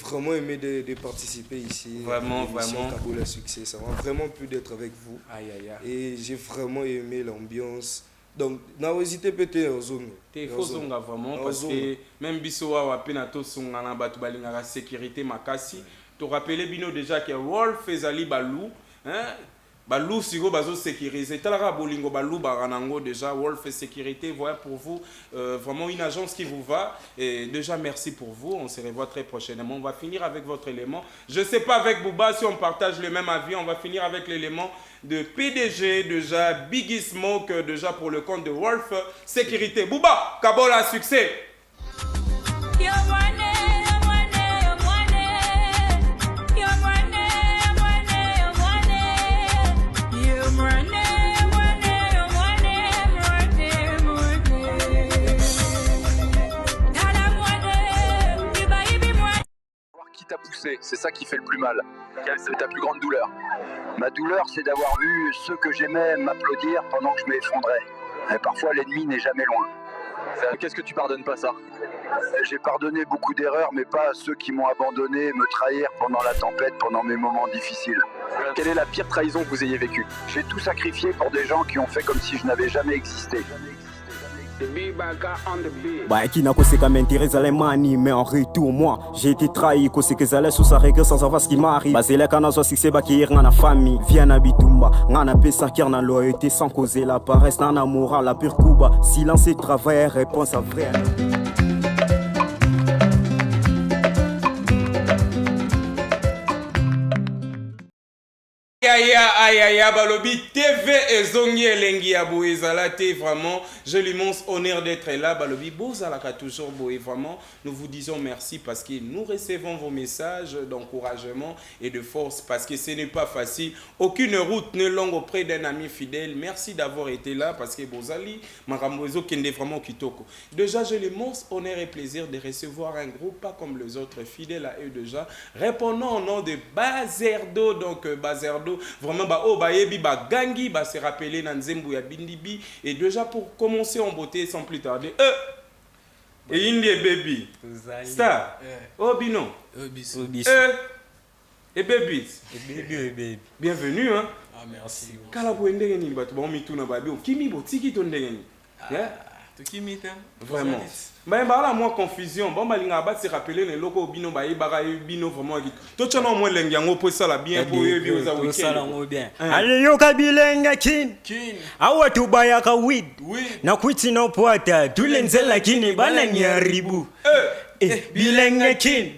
vraiment aimé de participer ici. Vraiment, vraiment. Kaboul à succès. Ça m'a vraiment plu d'être avec vous. Aïe, aïe, aïe. Et j'ai vraiment aimé l'ambiance. Donc, n'hésitez peut-être aux zones. Il faut zonga vraiment parce que même Bissoa ou Apenato sont en battu la sécurité makasi. Tu rappelles Bino déjà que Wolf Ezali Balou. Balou sigo bazo sécurisé talara bolingo balou baranango déjà Wolf et sécurité voilà pour vous vraiment une agence qui vous va et déjà merci pour vous, on se revoit très prochainement. On va finir avec votre élément, je sais pas avec Bouba si on partage le même avis. On va finir avec l'élément de PDG déjà Biggie Smoke déjà pour le compte de Wolf sécurité. Bouba Kabola succès. T'a poussé, c'est ça qui fait le plus mal. Quelle c'est ta plus grande douleur? Ma douleur, c'est d'avoir vu ceux que j'aimais m'applaudir pendant que je m'effondrais. Et parfois, l'ennemi n'est jamais loin. Qu'est-ce que tu pardonnes pas ça? J'ai pardonné beaucoup d'erreurs, mais pas à ceux qui m'ont abandonné, me trahir pendant la tempête, pendant mes moments difficiles. Quelle est la pire trahison que vous ayez vécue? J'ai tout sacrifié pour des gens qui ont fait comme si je n'avais jamais existé. Bah qui n'a causé qu'à m'intéresser à les mani, mais en retour moi j'ai été trahi, causé que ça allait sous sa rigueur sans savoir ce qui m'arrive. Bah c'est là qu'on a soit succès bah qui est dans la famille, vient à Bitumba, on a pesa qui en loyauté sans causer la paresse, dans amour la pure couba, silence et travail, réponse à vrai. Aïe aïe aïe balobi TV et zongi elengi ya boye zalate vraiment j'ai l'immense honneur d'être là balobi bozalaka toujours boye vraiment nous vous disons merci parce que nous recevons vos messages d'encouragement et de force parce que ce n'est pas facile, aucune route n'est longue auprès d'un ami fidèle. Merci d'avoir été là parce que bozali makambozo kende vraiment kitoko. Déjà j'ai l'immense honneur et plaisir de recevoir un groupe pas comme les autres, fidèles à eux déjà, répondant au nom de Bazerdo. Donc Bazerdo vraiment bah oh bah yebi bah gangi bah se rappeler dans Nzembo ya Bindibi. Et déjà pour commencer en beauté sans plus tarder et Indie baby star oh bino et baby bienvenue hein. Ah merci. Kala bo ndenge ni bato ba mituna ba bi okimi bo tiki to ndenge ni vraiment mais bah là moi confusion bon balinga ba se rappeler les locaux bino ba yebaka bino vraiment to tchana mo lengi yango po sala bien po yebi oza weekend sala ngo bien ale yo kabilenga kin awa tubaya ka weed na kwiti no poata tulenzela kini bana nyaribu bilenga kin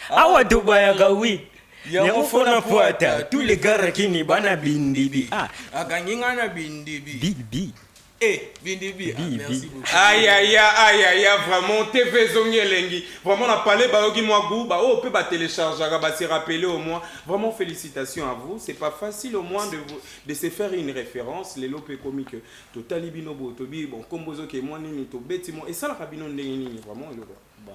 awa tubaya ka weed yango fona poata tous les gars kini bana bindibi akanyinga na bindibi bibi Bindibi, merci beaucoup. Aïe aïe aïe aïe vraiment TV zongi elengi vraiment on a parlé baogi moi gou ba oh peut ba télécharger ba se rappeler au moins vraiment félicitations à vous. C'est pas facile au moins de se faire une référence les lopé comique totali bino botobi bon kombozo ke moi nini to beti mo et ça la kabino ndenge nini vraiment le bon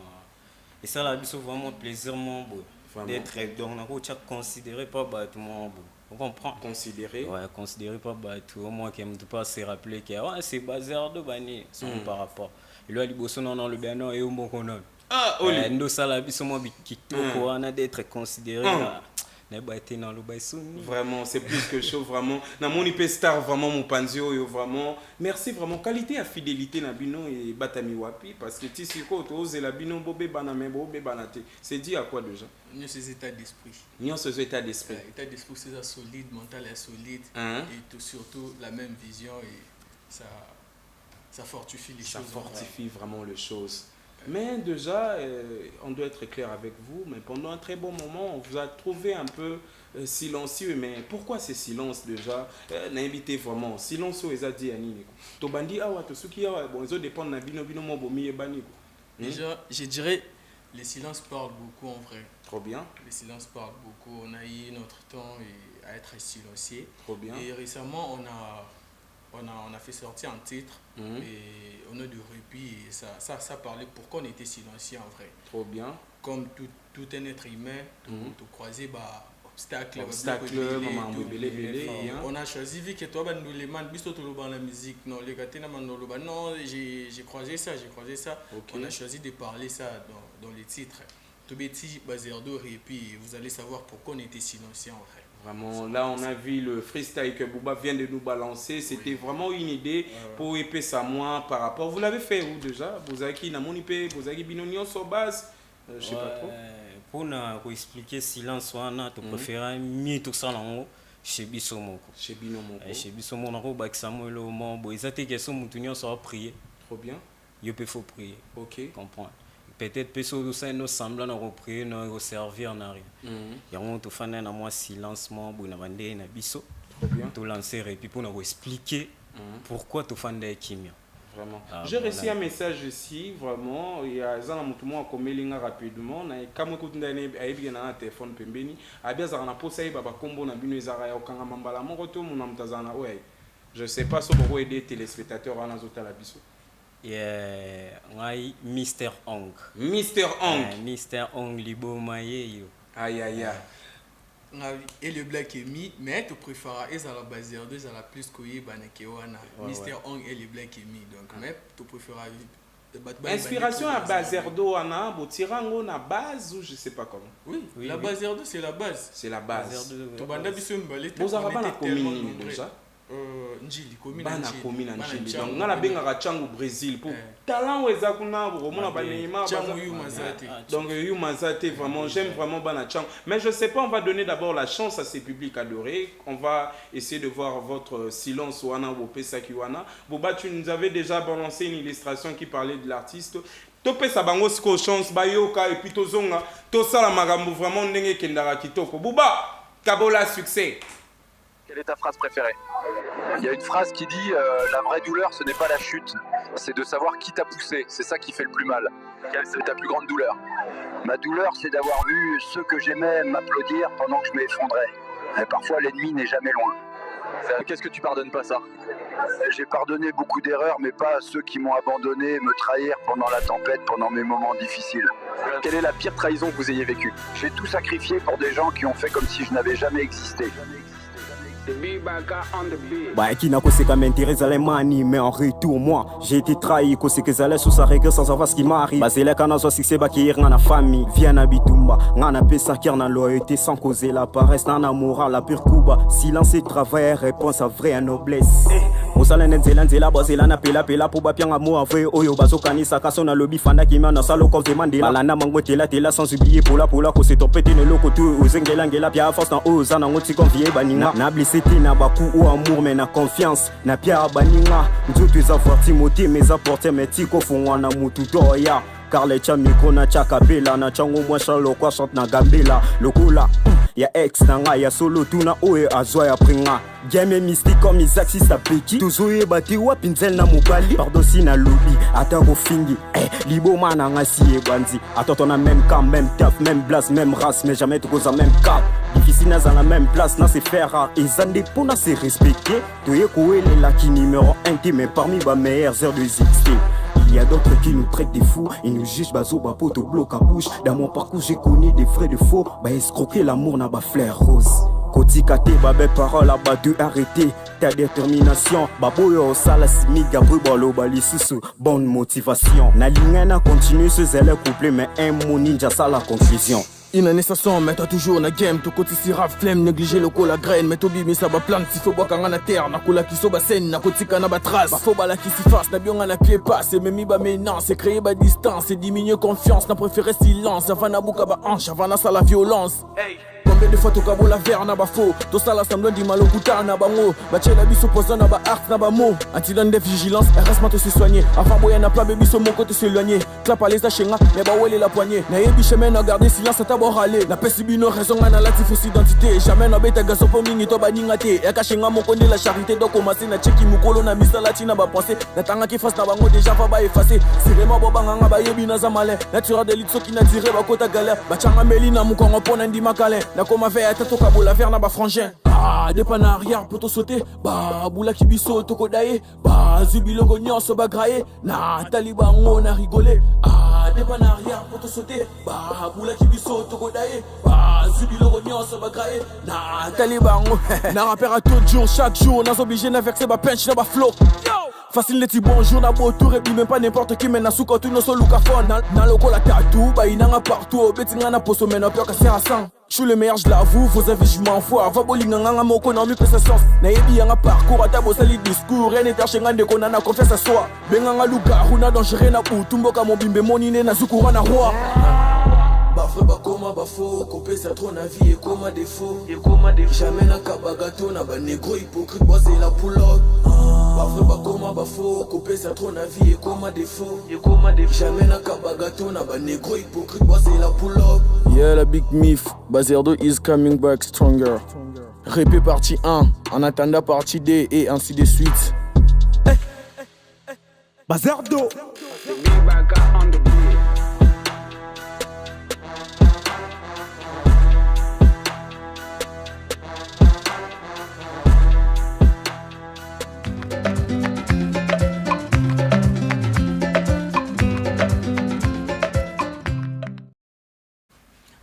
et ça la biso vraiment plaisir mon beau d'être donc on a considéré pas bah tout mon beau. On comprend. Considéré. Ouais, considéré pas tout au moins qui aime pas se rappeler que ouais, c'est bazar de bani par rapport. Et là liboso non le bien non et au bon konon. Ah oli. Ndo sala biso mo bikitoko on a d'être considéré na ba été dans le baisoni. Vraiment, c'est plus que chaud vraiment. Na mon IP star vraiment mon panzio yo vraiment. Merci vraiment qualité à fidélité na bino et batami wapi parce que ti siko to ose la bino bobé bana me bobé banate. C'est dit à quoi déjà? Nous ces états d'esprit. Nous ces états d'esprit. État d'esprit c'est ça solide, mental est solide et tout, surtout la même vision et ça fortifie les choses. Ça fortifie vraiment les choses. Mais déjà, on doit être clair avec vous, mais pendant un très bon moment, on vous a trouvé un peu silencieux. Mais pourquoi ce silence déjà? N'invitez vraiment. Silence aux Azadi Anini. Tobandi awa to suki awa bon ils dépendent na bino bino mo bomi e bani. Déjà, je dirais les silences parlent beaucoup en vrai. Trop bien. Les silences parlent beaucoup. On a eu notre temps à être silencieux. Trop bien. Et récemment, on a fait sortir un titre et on a du répit et ça parlait pourquoi on était silencieux en vrai. Trop bien. Comme tout un être humain, tout croiser bah obstacle on a choisi vu que toi nous les man biso tout le la musique non les gars non j'ai croisé ça on a choisi de parler ça dans les titres. Tobeti Bazerdo et puis vous allez savoir pourquoi on était silencieux en vrai. Vraiment, là on a vu le freestyle que Booba vient de nous balancer. C'était vraiment une idée pour épais ça moi par rapport. Vous l'avez fait où déjà? Vous avez qui Namonipe, vous avez Binonion sur base? Je sais pas trop. Pour expliquer silence, tu préfères mieux tout ça en haut. Chez Bissomoko. Chez Binomoko. Chez Bissomoko, Samuel Omombo. Ils étaient question Moutounion soit prier. Trop bien. Il peut faut prier. Ok. Comprends. Peut-être que nous sommes semblants à prier, nous servir en arrière. Il y a un tout fan à moi silencement, pour nous vendre na biso. Trop bien. Tout lancer et puis pour nous expliquer pourquoi tout fan de Kimia. Vraiment. J'ai reçu un message ici, vraiment. Il y a un moment qui a été rapidement. Quand je suis allé un téléphone, je suis allé à la poste, je ne sais pas si vous aider les téléspectateurs à la biso. Mr. Ong. Mr. Ong. Mr. Ong, libo maye. Aïe, aïe, aïe. Et le black est mis, mais tu préfères et ça la base de ça la plus que Banekewana. Mister Ong et le black est mis, donc mais tu préfères. Inspiration à Bazerdo, Anna, Botirango, na base ou je sais pas comment. Oui, la Bazerdo c'est la base. C'est la base. Tu banda biso mbalé. Vous avez pas la commune déjà? Njili, commune Njili. Donc on a bien Changu Brésil pour talent weza kuna bomona ba Neymar donc Yuma Zate vraiment j'aime vraiment Bana Changu mais je sais pas on va donner d'abord la chance à ces publics adorés. On va essayer de voir votre silence wana ou pesa ki wana. Boba tu nous avais déjà balancé une illustration qui parlait de l'artiste. Topé sa bango sko chance bayoka et puis tozonga to sala magambo vraiment ndenge kendara kitoko. Boba Kabola succès. Quelle est ta phrase préférée? Il y a une phrase qui dit la vraie douleur, ce n'est pas la chute, c'est de savoir qui t'a poussé. C'est ça qui fait le plus mal. Quelle est ta plus grande douleur? Ma douleur, c'est d'avoir vu ceux que j'aimais m'applaudir pendant que je m'effondrais. Et parfois, l'ennemi n'est jamais loin. Qu'est-ce que tu pardonnes pas ça? J'ai pardonné beaucoup d'erreurs, mais pas à ceux qui m'ont abandonné, me trahir pendant la tempête, pendant mes moments difficiles. Quelle est la pire trahison que vous ayez vécue? J'ai tout sacrifié pour des gens qui ont fait comme si je n'avais jamais existé. Bah qui n'a causé qu'à m'intéresser les mani mais en retour moi j'ai été trahi causé que j'allais sous sa règle sans savoir ce qui m'arrive. Bah c'est là qu'on a soit succès bah qui est dans la famille vient à bitumba on a pesa qui en a loyauté sans causer la paresse dans la morale la pure couba silence et travail réponse à vraie noblesse. Mosala nenzela nzela bozela na pela pour ba pianga mo avoué oyo bazokani sakaso na lobby fanda qui m'a na salo comme demander la na mangotela tela sans oublier pour la ko se topete ne loko tout ozengela ngela pia force dans oza na ngoti convier baninga na blessé na baku ou amour mais na confiance na pia baninga nzoto ezavoir Timothée mais apporter mes tiko fongwa na mutu doya car les chamiko na chakabela na chango moi chalo kwa chante na gambela lokola ya ex nanga ya solo tuna oe azwa ya pringa game mystique comme Isaac si sa peki tozoye bati wa pinzel na mobali pardon si na lobby ata ko fingi libo mana ngasi e banzi attends on a même camp même taf même blast même race mais jamais trop en même cap difficile dans la même place na c'est faire rare et zande pour na se respecter toye ko ele la qui numéro 1 qui mais parmi ba meilleures heures de exister. Il y a d'autres qui nous traitent des fous, ils nous jugent bazo ba poto bloc à bouche. Dans mon parcours j'ai connu des vrais de faux, bah escroquer l'amour n'a pas fleur rose. Koti kate babe parole à bas de arrêter ta détermination. Baboyo sala simi gabri bolo bali susu bonne motivation. Na ligne na continue ce zèle couplé mais un mot ninja ça la confusion. Une année ça sent, mais toi toujours na game, ton côté si rave, flemme, négliger le col la graine, mais tobi mi ça va plante, si faut boire quand on a terre, na kola qui so ba scène, na koti kana ba trace, ba faut ba la qui s'y fasse, na bion na pied passe, et même ba maintenant, c'est créer ba distance, c'est diminuer confiance, na préféré silence, avant na bouka ba hanche, avant na ça la violence. Hey. Combien de fois tu cabo la verre na ba faux, tout ça la semblant di malo kuta na ba mo, ba tchela biso posant na ba art na ba mo, anti-don de vigilance, reste te se soigner, avant boya na plat baby sur mon côté s'éloigner, clap à les achenga, mais ba ouel la poignée, na yebi chemin na garder silence à d'abord aller, na pesibino raison na la fausse identité, jamais na beta gazo pour mingi to ba ningate, e ka chenga mo connait la charité donc commencer na cheki mukolo na misala tina ba penser, na tanga ki face na bango déjà fa ba effacer, c'est vraiment bobanga nga ba yebi na zamale, natura de litso qui na tiré ba kota galère, ba changa melina mu kongo pona ndi makale. Comme avait été au cabo la verre na ba frangin. Ah, des pan arrière pour te sauter. Bah, boula qui biso toko daye. Bah, zubilo gognon so bagraye. Na, taliban on a rigolé. Ah, des pan arrière pour te sauter. Bah, boula qui biso toko daye. Bah, zubilo gognon so bagraye. Na, taliban na rappeur à tout jour, chaque jour. N'a obligé na vexer ba punch na ba flow. Yo! Facile neti bonjour na beau tour et puis même pas n'importe qui mena suko tu no so lukaphone na loko la tatou ba inanga partout betinga na poso mena peur casser à 100. Je suis le meilleur, je l'avoue, vos avis je m'en fous. Va bolinga nganga moko na mi pesa sens. Na yebi yanga parcours ata bo sali discours rien n'était chenga de konana confiance à soi. Benganga luka huna dangereux na utumbo ka mobimbe monine na zukura na roi. Bafre bakoma bafo, kopé ça trop na vie et comme défaut. Jamais na kabagato na ba négro hypocrite boisé la poulotte. Bafre bakoma bafo, kopé ça trop na vie et comme défaut. Jamais na kabagato na ba négro hypocrite boisé la poulotte. Yeah, la big myth, Bazerdo is coming back stronger. Répé partie 1, en attendant partie 2 et ainsi de suite. Bazerdo.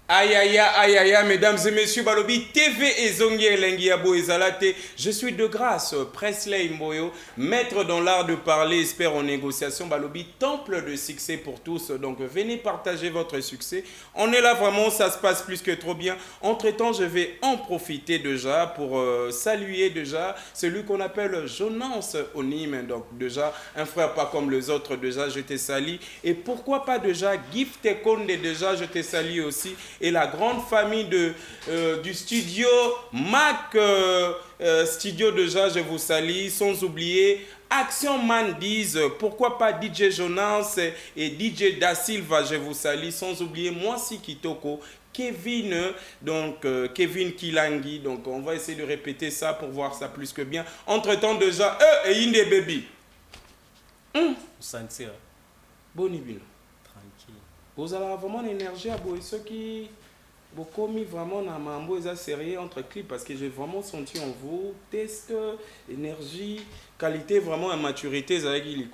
Aïe aïe aïe aïe aïe, mesdames et messieurs, Balobi TV et Zongi Elengi Abo Ezalate. Je suis de grâce, Presley Mboyo, maître dans l'art de parler, expert en négociation. Balobi, temple de succès pour tous. Donc venez partager votre succès. On est là vraiment, ça se passe plus que trop bien. Entre-temps, je vais en profiter déjà pour saluer déjà celui qu'on appelle Jonas Onim. Donc déjà, un frère pas comme les autres, déjà je te salue. Et pourquoi pas déjà Gift Konde, déjà je te salue aussi. Et la grande famille du studio Mac Studio déjà, je vous salue. Sans oublier Action Man 10, pourquoi pas DJ Jonas et DJ Da Silva, je vous salue. Sans oublier Mwasi Kitoko, Kevin, donc Kevin Kilangi. Donc on va essayer de répéter ça pour voir ça plus que bien. Entre-temps déjà, et Inde Baby. Sentir. Bonibino. Tranquille. Vous avez vraiment l'énergie à boire. Ceux qui ont mis vraiment dans mambo et sérieux entre clips parce que j'ai vraiment senti en vous test, énergie, qualité, vraiment et maturité.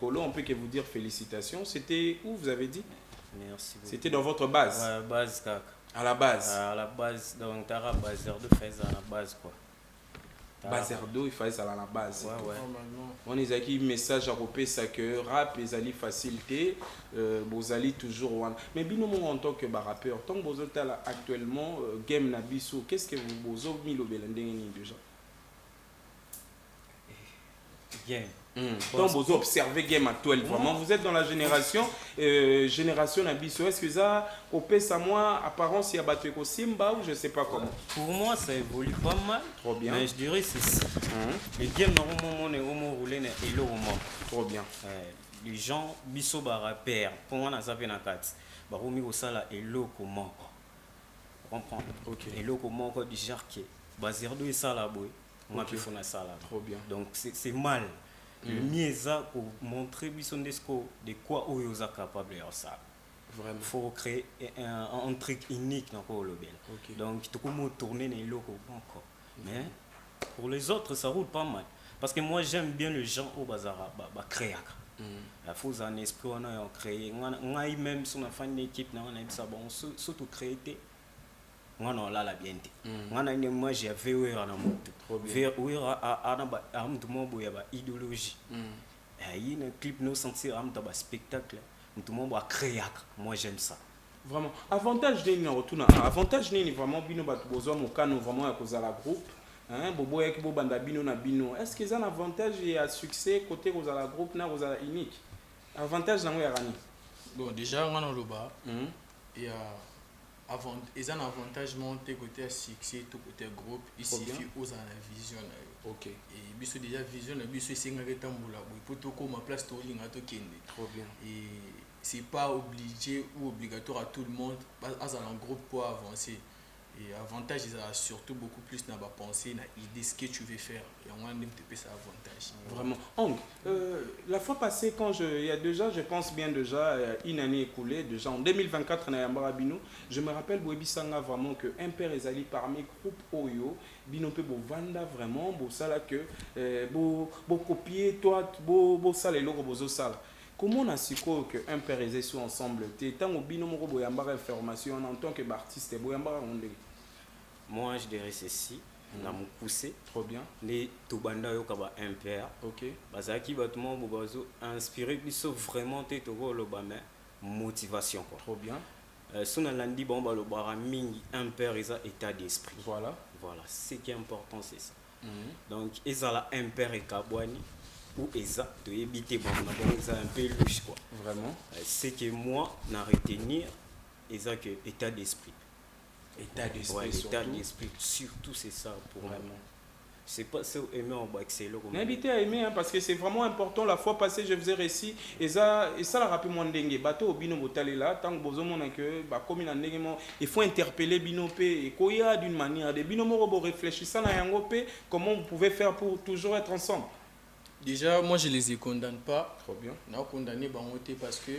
On peut que vous dire félicitations. C'était où vous avez dit? Merci beaucoup. C'était dans votre base? Ouais, base, kaka. À la base? À la base, donc tu as Bazerdo fait à la base quoi. Bazerdo, il fallait ça à la base. Ouais, ouais. On a un message à repérer ça que rap, les alliés facilité, vous allez toujours one. Mais bien en tant que rappeur, tant que vous êtes là actuellement, game Nabiso, qu'est-ce que vous avez mis le Belending déjà? Game. Donc vous observez game actuel vraiment, vous êtes dans la génération Nabiso. Est-ce que ça opé ça moi apparence il y a battu Simba ou je sais pas comment? Pour moi ça évolue pas mal. Trop bien. Mais je dirais c'est ça. Les games normalement on est au moins roulé et le moment. Trop bien. Les gens biso rappeur pour moi na zape na kat. Ba romi au sala et le comment quoi. Comprendre. OK. Et le comment quoi du genre qui Bazerdo et ça là boy. On a pu faire ça là. Trop bien. Donc c'est mal. Le mieux est pour montrer de quoi on est capable de faire ça. Vraiment. Il faut créer un truc unique dans le bel. Okay. Donc tu peux tourner les locaux encore. Mais pour les autres ça roule pas mal. Parce que moi j'aime bien les gens au bazar créer. Il faut un esprit on a créé. On a même sur la fin de l'équipe on a ça bon surtout créer. On a la bien. On a moi j'ai vu na moto. Vers où a idéologie. Il y a un clip nous sentir am dans spectacle. Tout le monde va créer. Moi j'aime ça. Vraiment. Avantage d'un retour. Avantage n'est vraiment bino bat besoin mon cas nous vraiment à cause de la groupe. Hein bobo avec bobo banda bino na bino. Est-ce qu'ils ont un avantage et un succès côté cause de la groupe na cause de la unique? Avantage dans le rani. Bon déjà on a le bas. Il y a ils ont un avantage monter côté succès tout côté groupe il suffit aux la vision. OK. Et biso déjà vision biso c'est nga retambola pour tout comme place to linga to kende. Trop bien. Et c'est pas obligé ou obligatoire à tout le monde à un groupe pour avancer. Et avantage ils ont surtout beaucoup plus dans la pensée dans l'idée ce que tu veux faire et on aime te ça avantage. Vraiment. Donc la fois passée quand il y a déjà je pense bien déjà une année écoulée déjà en 2024 na Yambara Bino, je me rappelle Boebi Sanga vraiment que un père est allé parmi groupe Oyo Bino pe bo vanda vraiment bo sala que bo copier toi bo sala loko bozo sala. Comment on a su que un père et sous ensemble tant au bino moko boyambara information en tant que artiste boyambara on. Moi je dirais ceci. na mukuse Trop bien. ne tobanda yoka ba impère Ok. bazaki batuma bo bazo inspiré biso vraiment te tokoloba mais motivation quoi. Trop bien. Sona landi bon balobara mingi impère eza état d'esprit. Voilà. Voilà, ce qui est important c'est ça. Donc ezala impère et kabwani ou eza de éviter bon ça un peu louche quoi. Vraiment. C'est que moi n'a retenir eza que état d'esprit. État d'esprit. Ouais, surtout. l'état d'esprit surtout c'est ça pour Vraiment. moi. C'est pas ça aimer en bas excellent comme M'inviter à aimer, hein, parce que c'est vraiment important. La fois passée, je faisais récit et ça l'a rappelé mon dengue. Bateau au bino botale là, tant que besoin mon que bah comme il a ndenge il faut interpeller binopé et koya d'une manière des binomoro réfléchissant à yangope comment vous pouvez faire pour toujours être ensemble. Déjà, moi je les condamne pas. Trop bien. Je les condamné parce que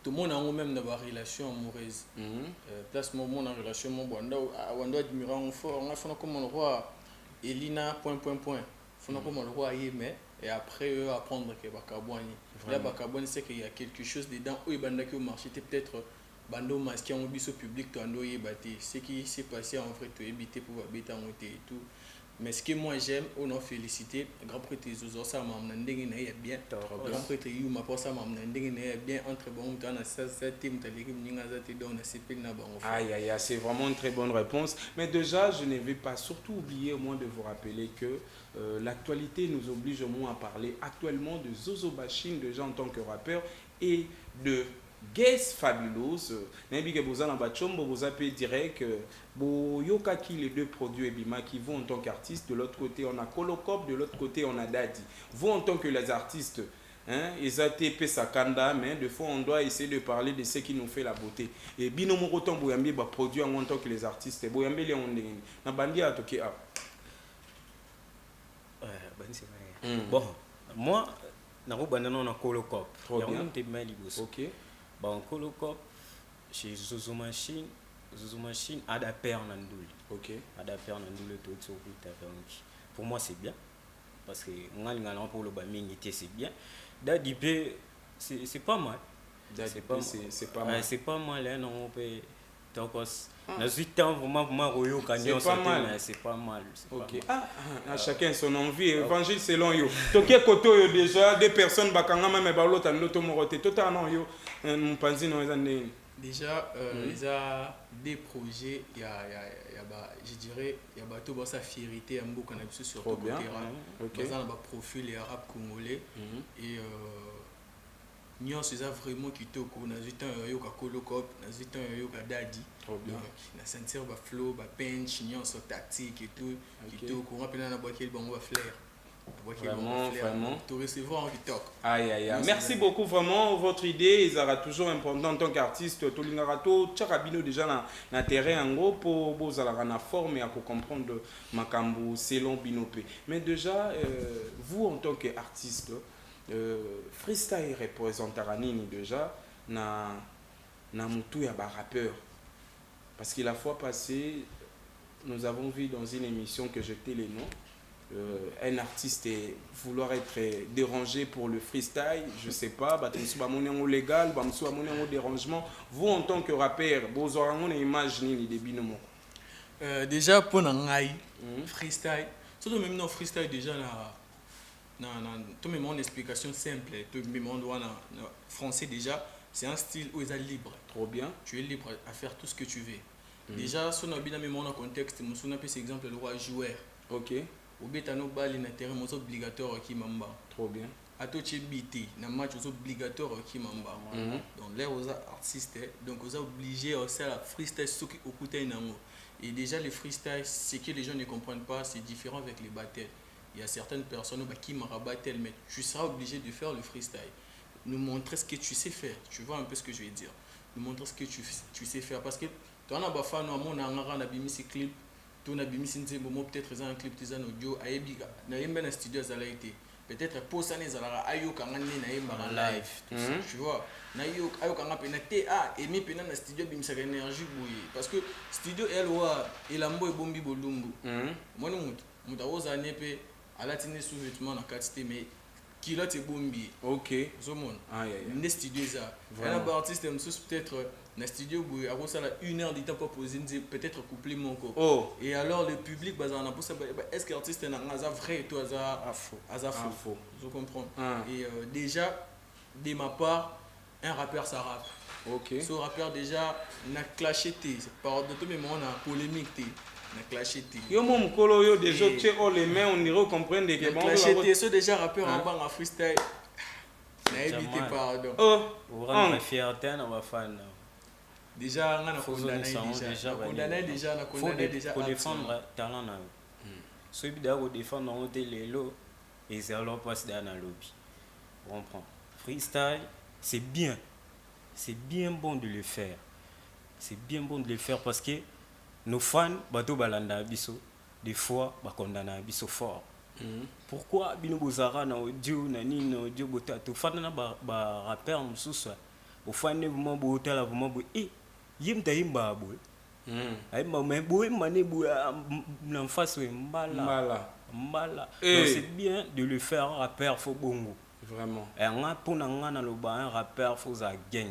tout le monde a même dans la relation amoureuse. Place mon monde en relation mon wanda admirant fort on a fait comme le roi Elina point. Faut comme le roi Yémé et après eux apprendre que bakabwani. Là bakabwani c'est qu'il y a quelque chose dedans où il banda qui au marché peut-être bando masqué en biso public to ando yebate. Ce qui s'est passé en vrai to éviter pour bêta monter et tout. Mais ce que moi j'aime, on a félicité, grand prêtre Zozo, ça m'a amené bien. Grand prêtre You m'a pas ça m'a amené bien entre bon temps, on a ça team, t'as l'équipe Ningaza te donne, c'est pas na bon. Aïe aïe aïe, c'est vraiment une très bonne réponse. Mais déjà, je ne vais pas surtout oublier au moins de vous rappeler que l'actualité nous oblige au moins à parler actuellement de Zozo Bashing déjà en tant que rappeur et de Guess Fabulous. N'importe que vous en avez chombo, vous appelez direct. Yoka qui les deux produits Ebima qui vont en tant qu'artiste. De l'autre côté, on a Kolokop, de l'autre côté, on a Daddy. Vous en tant que les artistes, hein, ils ont été Sakanda, mais de fois on doit essayer de parler de ce qui nous fait la beauté. Et binomo autant Boyambi va produire en tant que les artistes. Boyambi les on na bandi à toquer à. Bon, moi, na robandana na Kolokop. Trop bien. Ok. Bon, Kolokop, chez Zozo Machine Ada Père Nandouli. Ok. Ada Père Nandouli tout sur donc pour moi c'est bien parce que on a pour le Baming c'est bien. Daddy c'est pas mal. C'est pas mal. C'est pas mal hein, non on peut donc na 8 ans vraiment royo canyon c'est pas mal. OK. À chacun son envie, évangile selon yo. Toké koto yo déjà des personnes bakanga même ba l'autre noto moroté totalement yo mon panzi no ezande. Déjà, il y a des projets, je dirais, il y a bateau sa fierté, un beau cannabis sur le côté rap. Il y a un profil et arabe congolais. Et nous avons vraiment quitté au cours. Nous avons eu un Kolokop, nous avons eu un Daddy. Nous avons senti un flow, un pinch, nous avons un tactique et tout. Quitté au courant, puis nous avons boité le bon flair. Vraiment. Tu recevras en TikTok. Aïe aïe aïe. Merci beaucoup vraiment votre idée. Ils aura toujours important en tant qu'artiste. Tout l'ingarato, Tchakabino déjà na terrain en gros pour bozala na forme et à comprendre makambu selon binopé. Mais déjà vous en tant qu'artiste, freestyle représentera nini déjà na mutu ya ba rappeur. Parce que la fois passée, nous avons vu dans une émission que jetait les noms. Un artiste et vouloir être dérangé pour le freestyle, je sais pas, légal, dérangement. Vous en tant que rappeur, vous aurez une image ni des binomo. Déjà pour un freestyle, surtout même non freestyle déjà tout même en explication simple, tout même en français déjà, c'est un style où ils sont libres. Trop bien. Tu es libre à faire tout ce que tu veux. Déjà, si on a bien même en contexte, on a par exemple le roi joueur. Ok. Au bétano bal na terrain c'est obligatoire qui mamba. Trop bien. À tout BT na match c'est obligatoire qui mamba. Donc là aux artistes donc aux obligés à faire la freestyle ce qui écouter nango. Et déjà les freestyle ce que les gens ne comprennent pas c'est différent avec les battles. Il y a certaines personnes qui m'ont battle mais tu seras obligé de faire le freestyle. Nous montrer ce que tu sais faire. Tu vois un peu ce que je veux dire. Nous montrer ce que tu sais faire parce que toi na ba fan na mon na bimisi clip tout n'a bimisi nzembo peut-être un clip des audio ayebiga na yemba na studio za été peut-être pour ça les alara ayoka ngani na yemba live tu vois na ayoka ngapa na ta et mi pena na studio bimisa énergie bouillé parce que studio elwa elambo ebombi bolumbu moni muta oza nepe alatine sous-vêtement na quantité mais kilote bombi OK zomon ne studio za un artiste peut-être le studio, à ça, 1 heure de temps pour poser, peut-être coupler mon corps. Oh. Et alors, le public, est-ce que l'artiste est un vrai et tout, faux? Je comprends. Et déjà, de ma part, un rappeur, ça rappe. Ok. Ce rappeur, déjà, n'a clashé, c'est par de tout, mais on a polémique, n'a clashé. Yo, mon colo, yo, déjà, tu es les mains, on dirait comprendre des gens. Clashé, ce déjà rappeur en bas en freestyle. N'a évité, pardon. Oh. Pour rendre fierté à nos fans. Déjà, on a condamné déjà. Pour défendre le talent. Ceux qui doivent défendre dans les lots, et c'est alors passe dans le lobby. On comprend. Freestyle, c'est bien. C'est bien bon de le faire. C'est bien bon de le faire parce que nos fans, bateau balanda biso, des fois, condamnent biso fort. Pourquoi bino bozara na audio na nini na audio bota to fana na ba rappeur mususu au fane vraiment bota la vraiment bo yimta yimba bo ay ma bo mané bo en face mbala c'est bien de le faire un rappeur faut bongo vraiment et nga pour na nga na lo ba un rappeur faut za gang.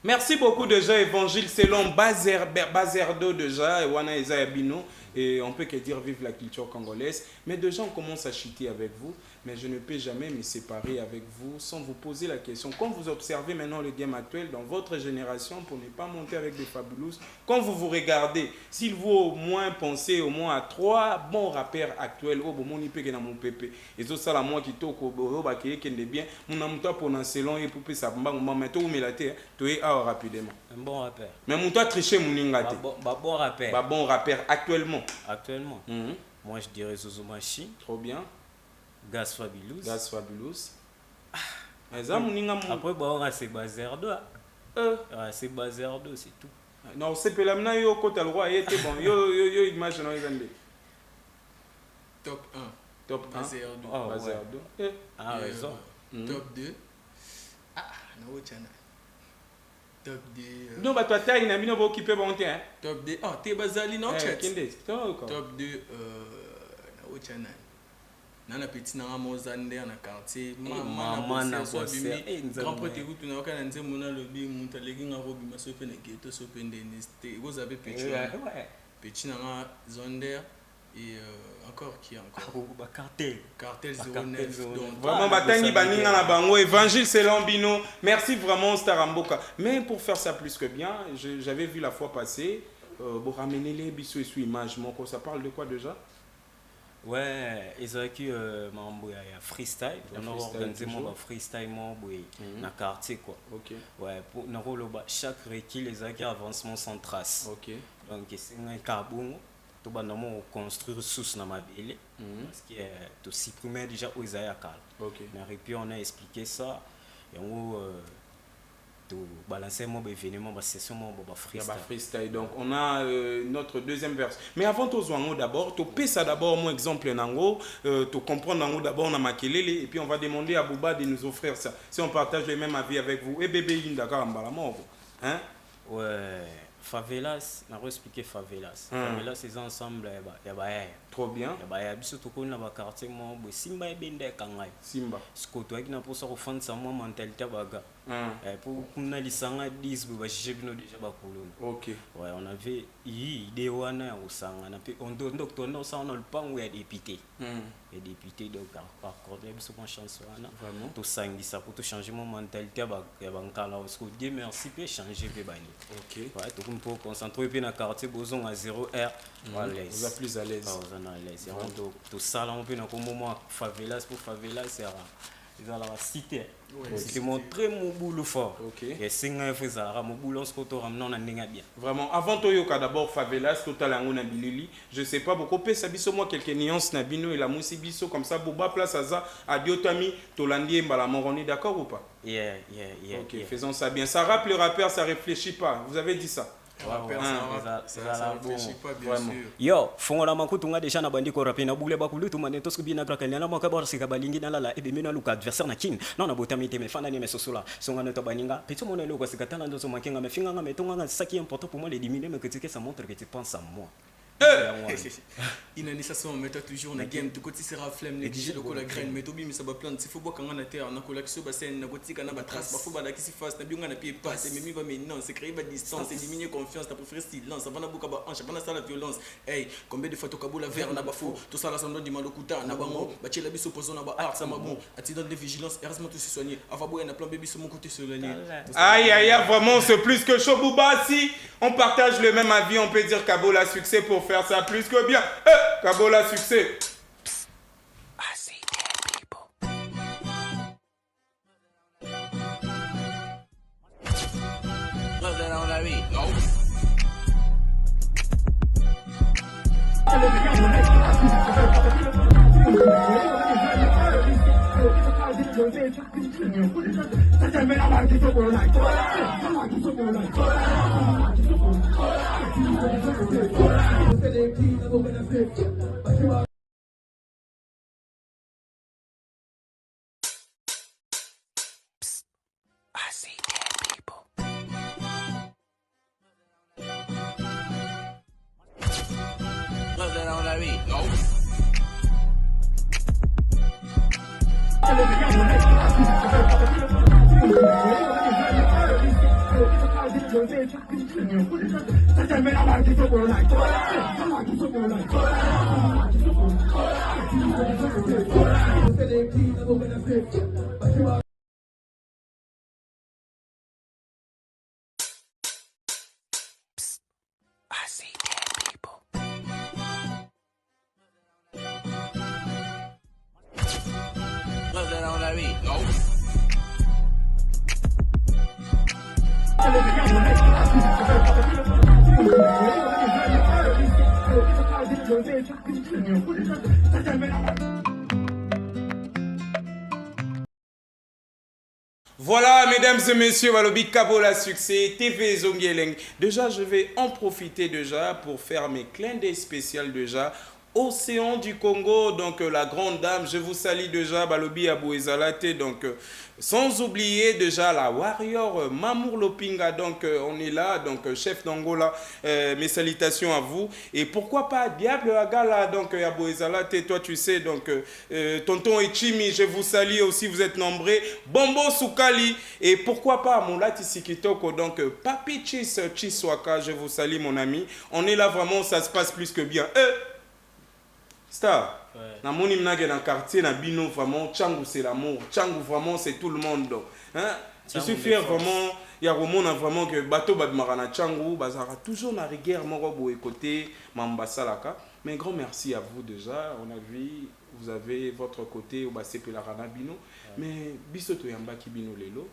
Merci beaucoup déjà Évangile selon Bazerdo déjà et Wana Isaiah Bino. Et on peut que dire vive la culture congolaise. Mais déjà on commence à chuter avec vous. Mais je ne peux jamais me séparer avec vous sans vous poser la question. Quand vous observez maintenant le game actuel dans votre génération, pour ne pas monter avec des fabulous, quand vous vous regardez, s'il vaut au moins penser au moins à 3 bons rappeurs actuels, oh bon mon ipé na mon pépé. Et tout ça la moi qui toko ba qui est bien, mon amuta pour un selon et pour ça mbang mais to melate, to est rapidement. Un bon rappeur. Mais mon toi tricher mon ingate. Bon rappeur. Ba bon rappeur actuellement. Moi je dirais Zozomachi. Trop bien. Gaz Fabulous. Après, c'est Bazerdo. C'est Bazerdo, c'est tout. Non, c'est pas là, yo côté le roi était bon. Yo image non Top 1. Top 1. Bazerdo. Ah, raison. Top 2. No chana. Top 2. Non, bah toi taille na bino occupé bon temps. Top 2. Ah, t'es Bazali non chat. Top 2 no chana. Nana petit na mozande na quartier maman na bossé grand prêtre tout na kana nze mona lobi muta leki nga robi masope na ghetto sope ndeste vous avez petit na zonde et encore qui encore cartel 09 donc vraiment batani baninga na bango Évangile selon Bino. Merci vraiment Staramboka. Mais pour faire ça plus que bien, j'avais vu la fois passée pour ramener les biso et sous image mon ça parle de quoi déjà? Ouais, ils ont eu un freestyle. On a organisé mon freestyle dans le quartier quoi. Ok. Ouais, pour chaque requis les a avancement sans trace. Ok. Donc c'est un carbone. Tout le monde construire sous dans ma ville parce que tout supprimer déjà aux Isaiah Kal. Ok. Mais puis on a expliqué ça et on balancer mon événement session mon freestyle. Donc on a notre deuxième verse. Mais avant tout d'abord, tu pèses ça d'abord mon exemple nango, tu comprends nango d'abord on a makelele et puis on va demander à Bouba de nous offrir ça. Si on partage le même avis avec vous et bébé d'accord en balamor. Hein? Ouais, favelas, on a expliqué favelas. Favelas c'est ensemble trop bien. Il y a biso to ko na ba quartier mo bo Simba e bende kangai. Simba. Skoto aki na posa ko fansa mo mentalité baga. Pour kuna lisanga 10 bo ba jebino déjà ba kolona. OK. Ouais, on avait idée wana au sanga na pe on docteur no ça on le pan ou ya député. Et député donc accorder biso bonne chance wana. Vraiment. To sangi ça pour to changer mon mentalité ba nkala parce que Dieu merci pe changer pe bani. OK. Ouais, to ko pour concentrer pe na quartier bozon à 0R. Voilà, vous êtes plus à l'aise. Tout ça là on peut dans un moment favelas pour favelas c'est dans la cité. C'était montrer mon boulot fort. OK. Et c'est un fait ça mon boulot ce qu'on ramenant na ndinga bien. Vraiment avant Toyoka d'abord favelas total en na bilili. Je sais pas beaucoup peut ça biso moi quelques nuances na bino et la musi biso comme ça boba place à ça à Diotami Tolandi mbala moroni d'accord ou pas? Yeah. OK, faisons ça bien. Ça rappe le rappeur, ça réfléchit pas. Vous avez dit ça. Ça réfléchit pas bien sûr. Yo, fongola makutu nga déjà na bandi ko rapé na bule bakulu to mane to skubi na krakali na maka bar sika balingi na lala ebe mena luka adversaire na kin. Non na botami te me fana ni me sosola. Songa na to baninga, petit mon lo ko sika tala ndo so makenga me finga nga me tonga nga saki important pour moi les diminuer me critiquer ça montre que tu penses à moi. Inanisation mettre toujours na game tout côté sera flemme négliger le la graine mais tobi mais ça va plante s'il faut boire quand on a terre na collection bassin na gotika na trace parfois ba qui se fasse na bionga na pied passe mais mi va mais non c'est créer ba distance c'est diminuer confiance t'as préféré silence avant na boka ba hanche avant ça la violence hey combien de fois to kabola vers na ba faux tout ça la sando di malokuta na ba mo ba chela biso pozo na ba art ça ma bon accident de vigilance heureusement tout se soigner avant boire na plan baby sur mon côté soigné aïe aïe vraiment c'est plus que chaud Bouba si on partage le même avis on peut dire Kabola succès pour faire ça plus que bien Kabola succès. Voilà, mesdames et messieurs, Balobi Kabola Succès, TV Zongieleng. Déjà, je vais en profiter déjà pour faire mes clins d'œil spéciaux déjà. Océan du Congo, donc la grande dame, je vous salue déjà, Balobi Abouezalate, donc sans oublier déjà la warrior Mamour Lopinga, donc on est là, donc chef d'Angola, mes salutations à vous, et pourquoi pas Diable Agala, donc Abouezalate, toi tu sais, donc Tonton Echimi, je vous salue aussi, vous êtes nombreux, Bombo Soukali, et pourquoi pas Moulati Sikitoko, donc Papi Chiswaka, je vous salue mon ami, on est là vraiment, ça se passe plus que bien. Star, na moni mnage dans quartier na bino vraiment Tchangou c'est l'amour, Tchangou vraiment c'est tout le monde. Hein? Je suis fier vraiment, il y a vraiment que bateau badmara na Tchangou, bazara toujours na rigueur moko boye côté Mambasalaka. Mais grand merci à vous déjà, on a vu vous avez votre côté au basse pelarana bino, mais bisoto yamba ki bino lelo.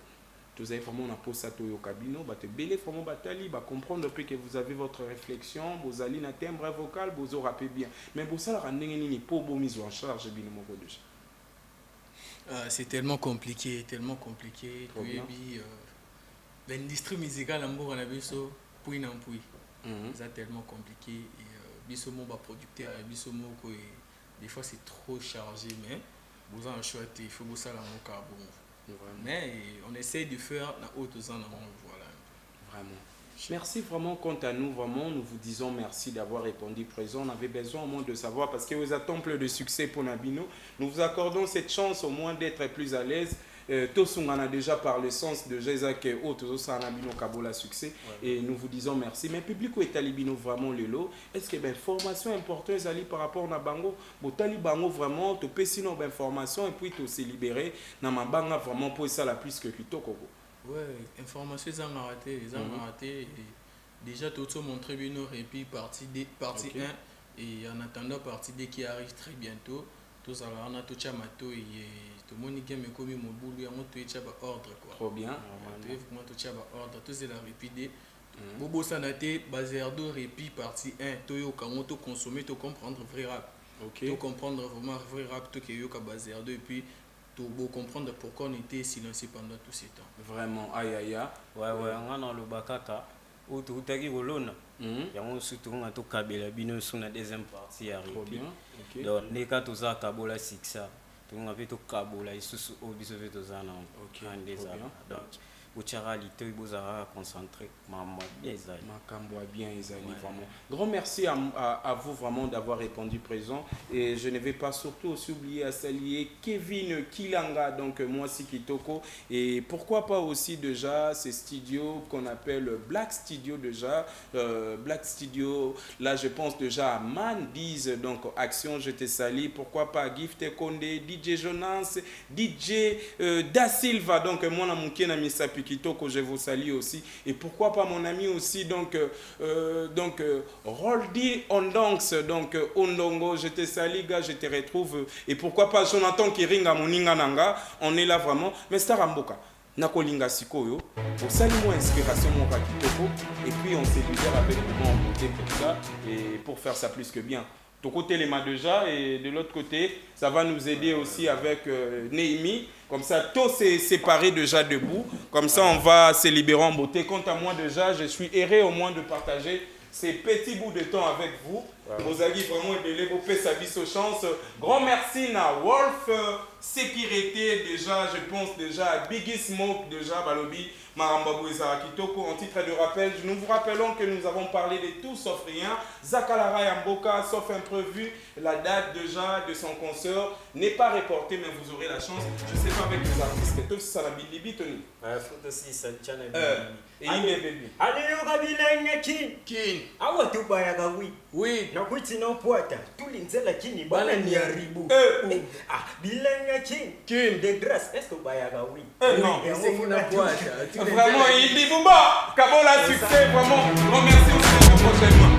Vous avez vraiment un poste à Toyo Cabino, bah te belé vraiment batali, bah comprendre un peu que vous avez votre réflexion, vous allez na timbre vocal, vous aurez rappelé bien. Mais pour ça, la rendez ni pour vous mise en charge bino moko déjà. C'est tellement compliqué, tellement compliqué. L'industrie musicale en Bourg en Abisso, puis non puis. C'est tellement compliqué et biso mon producteur, biso mon des fois c'est trop chargé, mais vous en choisissez, il faut que ça la mon carbone. Mais on essaie de faire la haute zone avant, voilà. Vraiment. Merci vraiment quant à nous, vraiment, nous vous disons merci d'avoir répondu présent. On avait besoin au moins de savoir parce que vous êtes un peu de succès pour Nabino. Nous vous accordons cette chance au moins d'être plus à l'aise. Tous on en a déjà par le sens de Jézak et autres, ça en a bino Kabola succès. Et nous vous disons merci. Mais public où est talibino vraiment le lot? Est-ce que ben formation importante ali par rapport à Bango? Bon talibango vraiment, tu peux sinon ben formation et puis tu se libérer. Dans ma banga vraiment pour ça la plus que Kitoko. Ouais, information ils ont raté, déjà tout ça montré bino et puis partie 1 et en attendant partie 2 qui arrive très bientôt. Tout ça on a tout chamato et tout le monde qui me commis mon boulot à mon tout ordre quoi. Trop bien. Vraiment tout ordre tout c'est la répéter. Bobo sanaté basé ardo répit partie 1 toyo quand to consommer to comprendre vrai rap. OK. To comprendre vraiment vrai rap to que yo ka basé ardo et puis to comprendre pourquoi on était silencieux pendant tout ce temps. Vraiment aïe aïe. Ouais on a dans le bakaka ou tout taki golona. Yango surtout on a to kabela bino sur la deuxième partie arrive. Trop bien. OK. Donc les cas tout ça Kabola Sixa. On a fait tout Kabola isusu obiso fait tout ça non. OK. Donc botiaka litoi bozala concentré makambo bien ezali makambo bien ezali vraiment. Grand merci à vous vraiment d'avoir répondu présent et je ne vais pas surtout aussi oublier à saluer Kevin Kilanga, donc moi si Kitoko, et pourquoi pas aussi déjà ces studios qu'on appelle Black Studio déjà, Black Studio, là je pense déjà à Man Diz, donc Action je te salue, pourquoi pas Gift Condé, DJ Jonas, DJ Da Silva, donc moi na mouké na misapi Kitoko, je vous salue aussi, et pourquoi pas mon ami aussi donc Roldi Ondonx, donc Ondongo, je te salue gars, je te retrouve, et pourquoi pas Jonathan Kiringa Moninga Nanga, on est là vraiment, mais Staramboka Nakolinga Sikoyo, pour saluer mon inspiration, mon Kitoko, et puis on s'est libéré avec le monde en beauté comme ça, et pour faire ça plus que bien. De côté les mains déjà, et de l'autre côté, ça va nous aider aussi avec Néhémie, comme ça, tout s'est séparé déjà debout, comme ça on va se libérer en beauté. Quant à moi déjà, je suis heureux au moins de partager ces petits bouts de temps avec vous. Vous avez vraiment aidé vos sa aux chance. Grand merci à Wolf Sécurité déjà, je pense déjà à Biggie Smoke déjà, Balobi, Maramba Bouezara Kitoko. En titre de rappel, nous vous rappelons que nous avons parlé de tout sauf rien. Zakalara Yamboka, sauf imprévu, la date déjà de son concert n'est pas reportée, mais vous aurez la chance. Je ne sais pas avec les artistes, tout ça la Bilibi Tony. faut aussi ça tient et il est bébé. Allez, on va bilingue kin. Awa tu bayaga oui. Oui. Na kwiti no poata. Tulinzela kini bana ni haribu. Bilingue kin. De grâce, est-ce que bayaga oui? Non. C'est mon poata. Vraiment, il dit Bouba, Kabola succès, vraiment. Grand merci aussi, prochainement.